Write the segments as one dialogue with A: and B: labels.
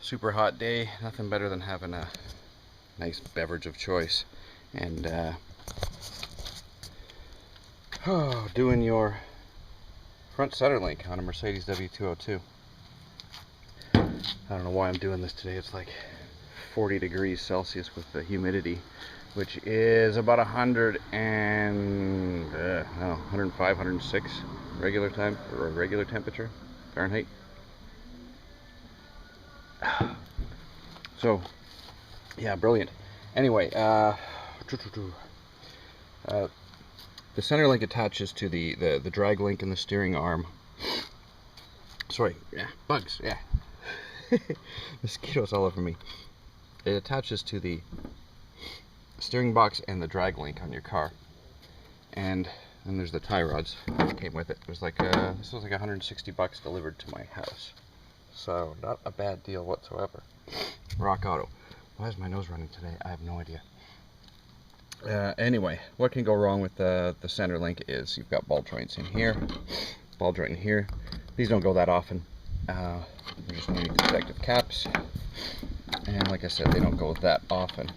A: super hot day, nothing better than having a nice beverage of choice and doing your front center link on a Mercedes W202. I don't know why I'm doing this today. It's like 40 degrees Celsius with the humidity, which is about 105, 106 regular time or regular temperature Fahrenheit. So yeah, brilliant. Anyway, the center link attaches to the drag link in the steering arm. Sorry, yeah, bugs, yeah. Mosquitoes all over me. It attaches to the steering box and the drag link on your car. And then there's the tie rods that came with it. It was like this was like 160 bucks delivered to my house. So not a bad deal whatsoever. Rock Auto. Why is my nose running today? I have no idea. Anyway, what can go wrong with the center link is you've got ball joints in here, ball joint in here. These don't go that often. They're just underneath protective caps. And like I said, they don't go that often.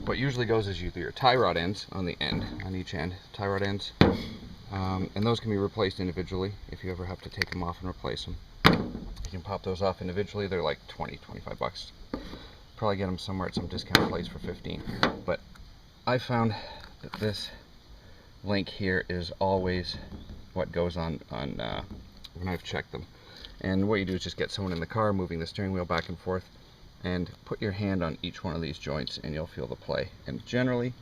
A: What usually goes is either your tie rod ends on the end, on each end, tie rod ends. And those can be replaced individually if you ever have to take them off and replace them. You can pop those off individually. They're like 20, 25 bucks. Probably get them somewhere at some discount place for 15. But I found that this link here is always what goes on when I've checked them. And what you do is just get someone in the car moving the steering wheel back and forth and put your hand on each one of these joints and you'll feel the play. And generally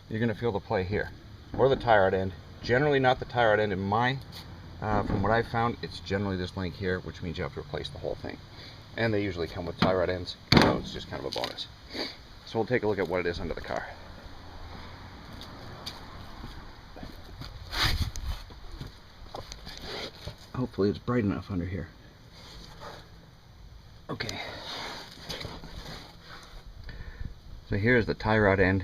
A: you're going to feel the play here or the tie rod end. Generally not the tie rod end in my from what I've found, it's generally this link here, which means you have to replace the whole thing. And they usually come with tie rod ends, so it's just kind of a bonus. So we'll take a look at what it is under the car. Hopefully it's bright enough under here. Okay. So here's the tie rod end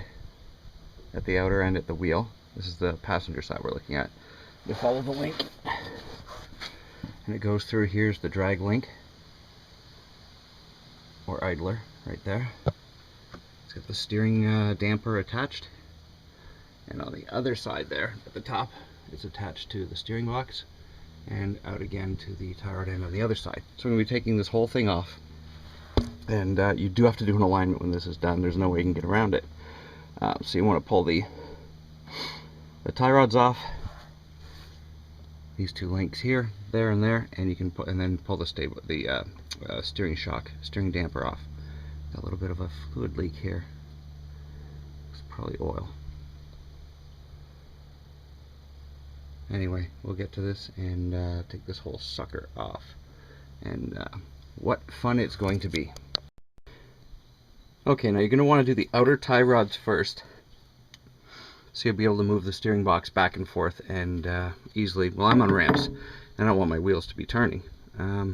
A: at the outer end at the wheel. This is the passenger side we're looking at. You follow the link, and it goes through. Here's the drag link, or idler, right there. It's got the steering damper attached, and on the other side there, at the top, it's attached to the steering box, and out again to the tie rod end on the other side. So I'm going to be taking this whole thing off, and you do have to do an alignment when this is done. There's no way you can get around it. So you want to pull the tie rods off. These two links here, there, and there, and you can put and then pull the steering shock, steering damper off. Got a little bit of a fluid leak here. It's probably oil. Anyway, we'll get to this and take this whole sucker off. And what fun it's going to be. Okay, now you're going to want to do the outer tie rods first. So you'll be able to move the steering box back and forth and easily. Well, I'm on ramps and I don't want my wheels to be turning. So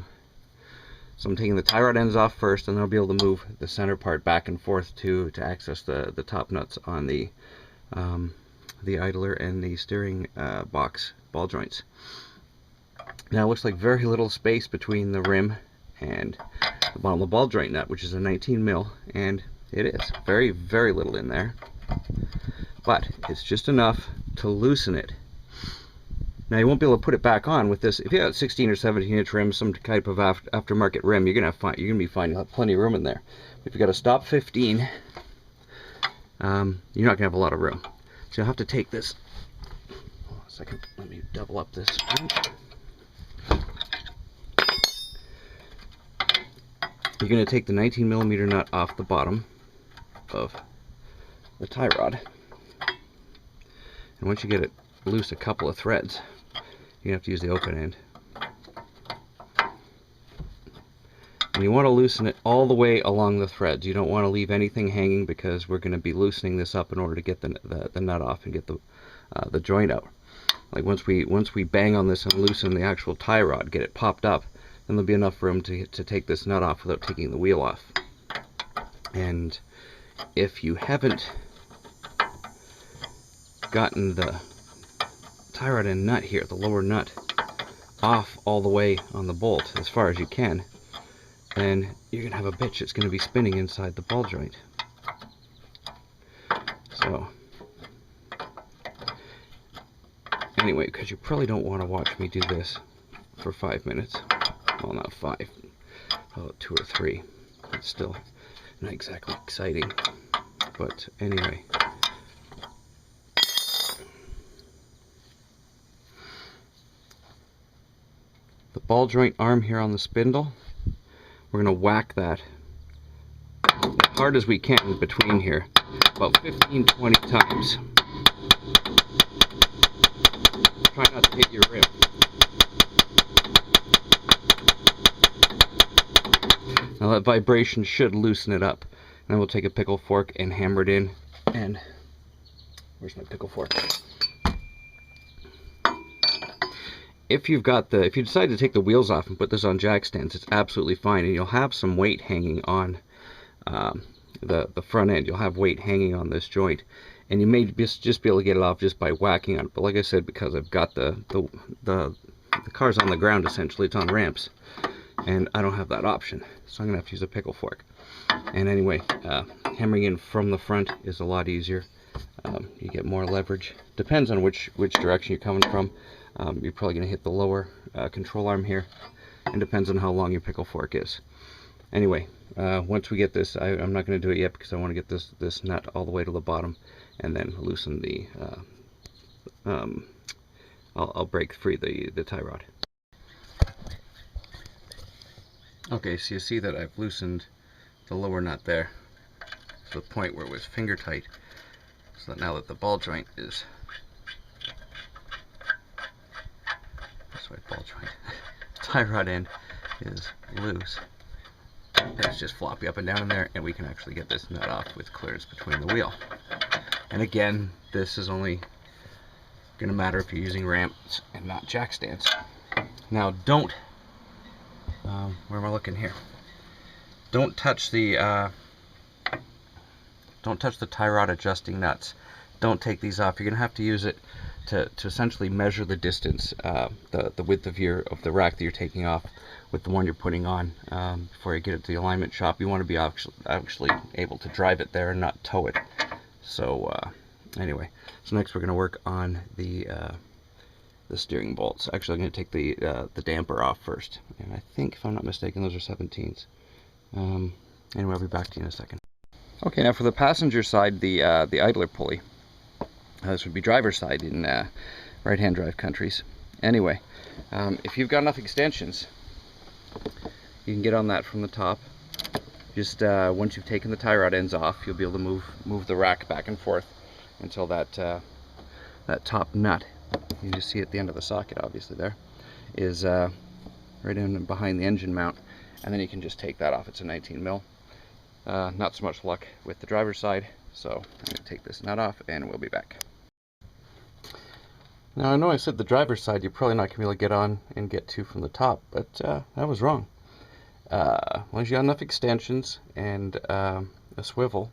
A: I'm taking the tie rod ends off first, and then I'll be able to move the center part back and forth to access the top nuts on the idler and the steering box ball joints. Now it looks like very little space between the rim and the bottom of the ball joint nut, which is a 19 mil, and it is very, very little in there. But it's just enough to loosen it. Now you won't be able to put it back on with this. If you have 16 or 17 inch rim, some type of aftermarket rim, you're gonna be fine. You'll have plenty of room in there. If you got a stop 15, you're not gonna have a lot of room. So you'll have to take this. Hold on a second. Let me double up this. You're gonna take the 19 millimeter nut off the bottom of the tie rod. And once you get it loose a couple of threads, you have to use the open end. And you want to loosen it all the way along the threads. You don't want to leave anything hanging, because we're going to be loosening this up in order to get the nut off and get the joint out. Like once we bang on this and loosen the actual tie rod, get it popped up, then there'll be enough room to take this nut off without taking the wheel off. And if you haven't gotten the tie rod end nut here, the lower nut, off all the way on the bolt as far as you can, then you're gonna have a bitch that's gonna be spinning inside the ball joint. So anyway, because you probably don't want to watch me do this for 5 minutes. Well, not 5, about 2 or 3. It's still not exactly exciting, but anyway. The ball joint arm here on the spindle, we're going to whack that as hard as we can between here, about 15-20 times. Try not to hit your rim. Now that vibration should loosen it up. And then we'll take a pickle fork and hammer it in. And where's my pickle fork? If you decide to take the wheels off and put this on jack stands, it's absolutely fine, and you'll have some weight hanging on the front end. You'll have weight hanging on this joint, and you may just be able to get it off just by whacking on it. But like I said, because I've got the car's on the ground, essentially, it's on ramps, and I don't have that option, so I'm gonna have to use a pickle fork. And anyway, hammering in from the front is a lot easier. You get more leverage. Depends on which direction you're coming from. You're probably going to hit the lower control arm here, and depends on how long your pickle fork is. Anyway, once we get this, I'm not going to do it yet because I want to get this nut all the way to the bottom, and then loosen the I'll break free the tie rod. Okay, so you see that I've loosened the lower nut there to the point where it was finger tight, so that now that the ball joint is ball joint tie rod end is loose, it's just floppy up and down in there, and we can actually get this nut off with clearance between the wheel. And again, this is only going to matter if you're using ramps and not jack stands. Now don't where am I looking here? Don't touch the tie rod adjusting nuts. Don't take these off. You're going to have to use it to essentially measure the distance, the width of the rack that you're taking off with the one you're putting on. Before you get it to the alignment shop, you want to be actually able to drive it there and not tow it. So anyway, so next we're going to work on the steering bolts. Actually, I'm going to take the damper off first, and I think, if I'm not mistaken, those are 17s. Anyway, I'll be back to you in a second. Okay, now for the passenger side, the idler pulley. This would be driver's side in right-hand drive countries. Anyway, if you've got enough extensions, you can get on that from the top. Just once you've taken the tie rod ends off, you'll be able to move the rack back and forth until that top nut, you just see at the end of the socket, obviously there, is right in behind the engine mount, and then you can just take that off. It's a 19 mil. Not so much luck with the driver's side, so I'm going to take this nut off and we'll be back. Now, I know I said the driver's side you're probably not going to be able to get on and get to from the top, but I was wrong. Once you got enough extensions and a swivel,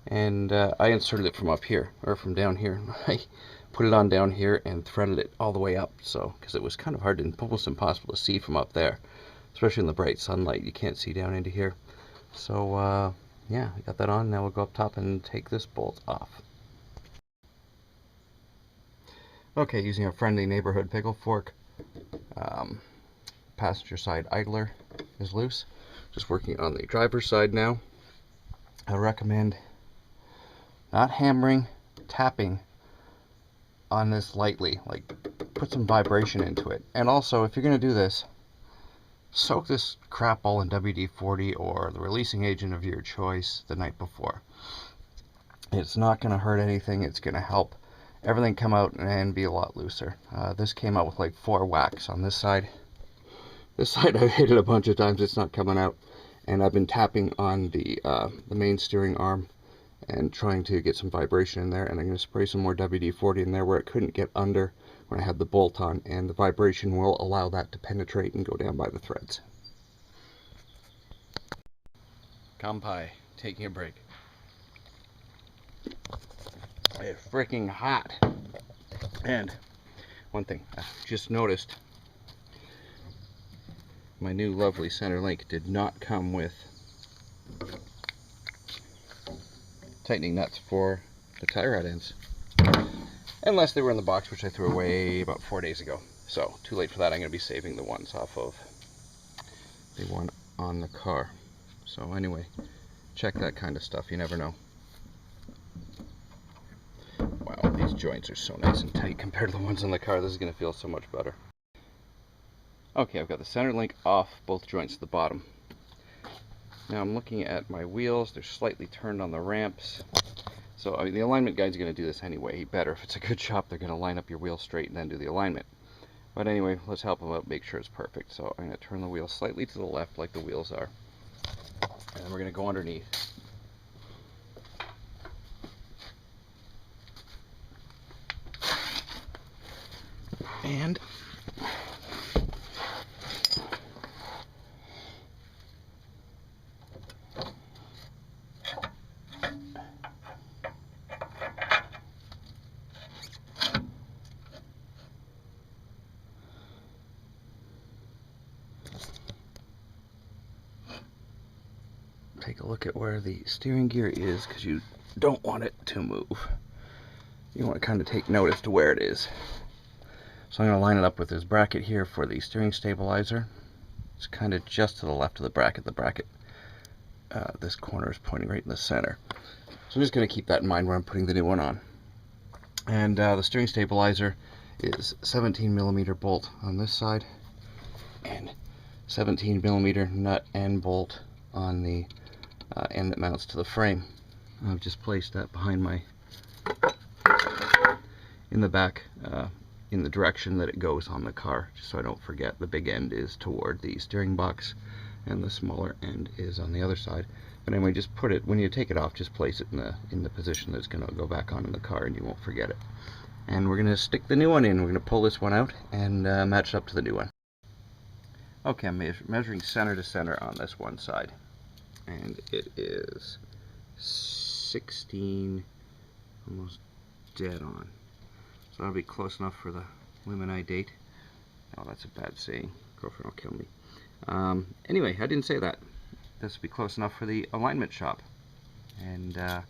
A: and I inserted it from up here, or from down here. I put it on down here and threaded it all the way up, so because it was kind of hard and almost impossible to see from up there, especially in the bright sunlight. You can't see down into here. So yeah, I got that on. Now we'll go up top and take this bolt off. Okay, using a friendly neighborhood pickle fork. Passenger side idler is loose. Just working on the driver's side now. I recommend not hammering, tapping on this lightly. Like, put some vibration into it. And also, if you're going to do this, soak this crap all in WD-40 or the releasing agent of your choice the night before. It's not going to hurt anything. It's going to help everything come out and be a lot looser. This came out with like 4 whacks on this side. This side I've hit it a bunch of times. It's not coming out. And I've been tapping on the main steering arm and trying to get some vibration in there. And I'm going to spray some more WD-40 in there where it couldn't get under when I had the bolt on, and the vibration will allow that to penetrate and go down by the threads. Kampai, taking a break. It's freaking hot. And one thing I just noticed, my new lovely center link did not come with tightening nuts for the tie rod ends, unless they were in the box, which I threw away about 4 days ago. So too late for that. I'm going to be saving the ones off of the one on the car. So anyway, check that kind of stuff, you never know. Wow, these joints are so nice and tight compared to the ones on the car. This is going to feel so much better. Okay, I've got the center link off both joints at the bottom. Now I'm looking at my wheels. They're slightly turned on the ramps. So I mean, the alignment guide's going to do this anyway. Better if it's a good shop, they're going to line up your wheel straight and then do the alignment. But anyway, let's help them out, make sure it's perfect. So I'm going to turn the wheel slightly to the left like the wheels are. And then we're going to go underneath. And take a look at where the steering gear is, because you don't want it to move. You want to kind of take note as to where it is. So I'm going to line it up with this bracket here for the steering stabilizer. It's kind of just to the left of the bracket. This corner is pointing right in the center. So I'm just going to keep that in mind when I'm putting the new one on. And the steering stabilizer is 17mm bolt on this side and 17mm nut and bolt on the end that mounts to the frame. I've just placed that behind my, in the back, in the direction that it goes on the car, just so I don't forget. The big end is toward the steering box and the smaller end is on the other side. But anyway, just put it, when you take it off, just place it in the position that's going to go back on in the car and you won't forget it. And we're going to stick the new one in. We're going to pull this one out and match it up to the new one. Okay, I'm measuring center to center on this one side, and it is 16, almost dead on. So that'll be close enough for the women I date. Oh, that's a bad saying. Girlfriend will kill me. Anyway, I didn't say that. This will be close enough for the alignment shop. And so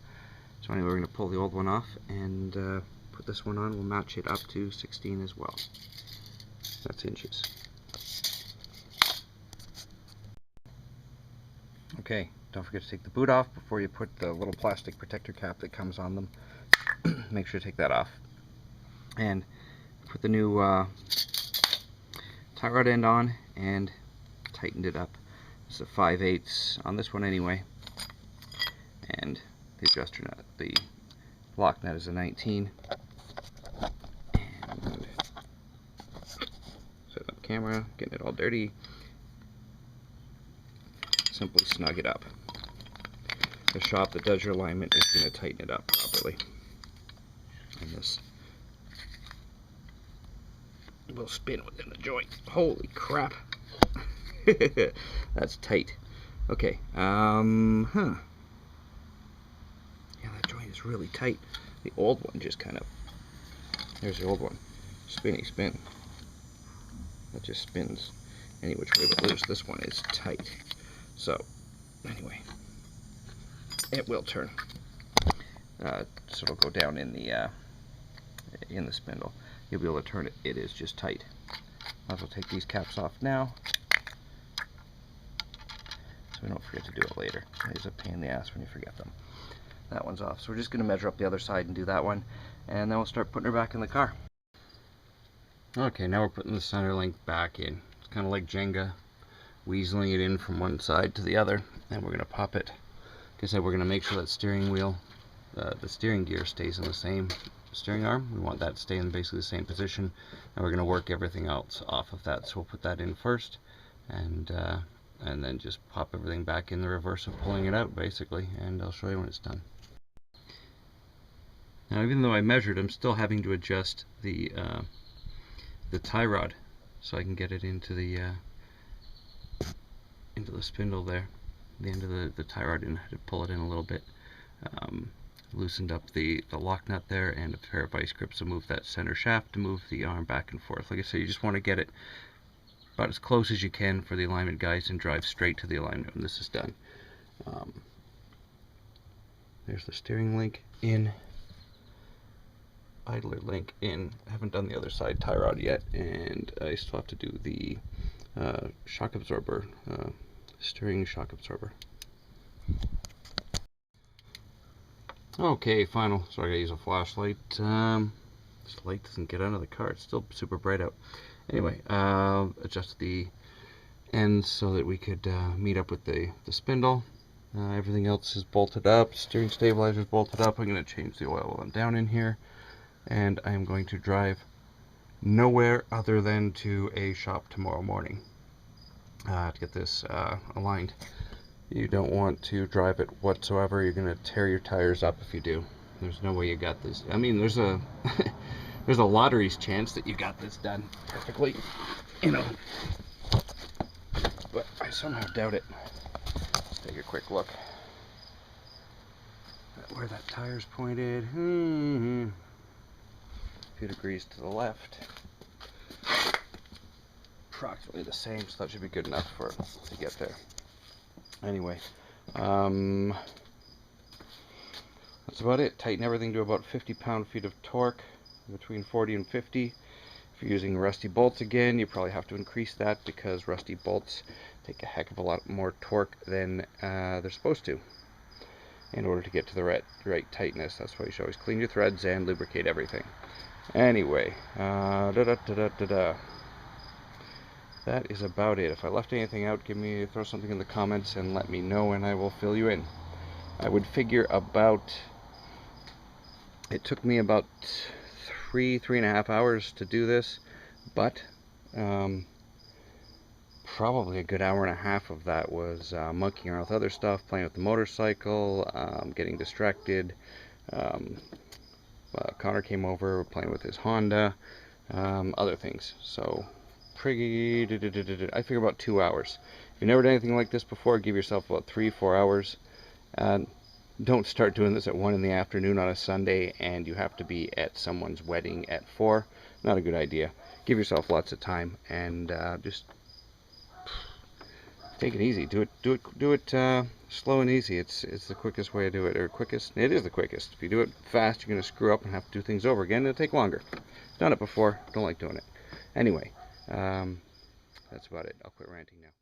A: anyway, we're going to pull the old one off and put this one on. We'll match it up to 16 as well. That's inches. Okay, don't forget to take the boot off before you put the little plastic protector cap that comes on them. Make sure to take that off. And put the new tie rod end on and tightened it up. It's a 5/8 on this one anyway. And the adjuster nut, the lock nut is a 19. And set up camera, getting it all dirty. Simply snug it up. The shop that does your alignment is going to tighten it up properly. And this will spin within the joint. Holy crap. That's tight. Okay. Yeah, that joint is really tight. The old one just kind of, there's the old one. Spinny spin. That just spins any which way but loose. This one is tight. So, anyway, it will turn. So it'll go down in the spindle. You'll be able to turn it. It is just tight. Might as well take these caps off now, so we don't forget to do it later. It is a pain in the ass when you forget them. That one's off. So we're just going to measure up the other side and do that one, and then we'll start putting her back in the car. Okay, now we're putting the center link back in. It's kind of like Jenga, weaseling it in from one side to the other, and we're going to pop it. Like I said, we're going to make sure that steering wheel, the steering gear stays in the same steering arm. We want that to stay in basically the same position, and we're going to work everything else off of that. So we'll put that in first, and then just pop everything back in the reverse of pulling it out, basically, and I'll show you when it's done. Now, even though I measured, I'm still having to adjust the tie rod so I can get it into the spindle there, the end of the tie rod, and I had to pull it in a little bit. Loosened up the lock nut there, and a pair of vice grips to move that center shaft to move the arm back and forth. Like I said, you just want to get it about as close as you can for the alignment guides and drive straight to the alignment when this is done. There's the steering link in, idler link in. I haven't done the other side tie rod yet, and I still have to do the shock absorber, steering shock absorber. Okay, final. So I gotta use a flashlight. This light doesn't get out of the car. It's still super bright out. Anyway, adjust the ends so that we could meet up with the spindle. Everything else is bolted up. Steering stabilizer is bolted up. I'm going to change the oil while I'm down in here. And I'm going to drive nowhere other than to a shop tomorrow morning to get this aligned. You don't want to drive it whatsoever. You're going to tear your tires up if you do. There's no way you got this. I mean, there's a there's a lottery's chance that you got this done perfectly, you know, but I somehow doubt it. Let's take a quick look at where that tire's pointed. A few degrees to the left. Approximately the same, so that should be good enough for it to get there. Anyway, that's about it. Tighten everything to about 50 pound-feet of torque, between 40 and 50. If you're using rusty bolts again, you probably have to increase that because rusty bolts take a heck of a lot more torque than they're supposed to in order to get to the right tightness. That's why you should always clean your threads and lubricate everything. Anyway, that is about it. If I left anything out, throw something in the comments and let me know, and I will fill you in. I would figure it took me about 3.5 hours to do this, but probably a good hour and a half of that was monkeying around with other stuff, playing with the motorcycle, getting distracted. Connor came over, playing with his Honda, other things. So I figure about 2 hours. If you've never done anything like this before, give yourself about 3-4 hours. Don't start doing this at 1 in the afternoon on a Sunday and you have to be at someone's wedding at 4. Not a good idea. Give yourself lots of time and just take it easy. Do it slow and easy. It's the quickest way to do it, or quickest. It is the quickest. If you do it fast, you're going to screw up and have to do things over again. It'll take longer. Done it before. Don't like doing it. Anyway, that's about it. I'll quit ranting now.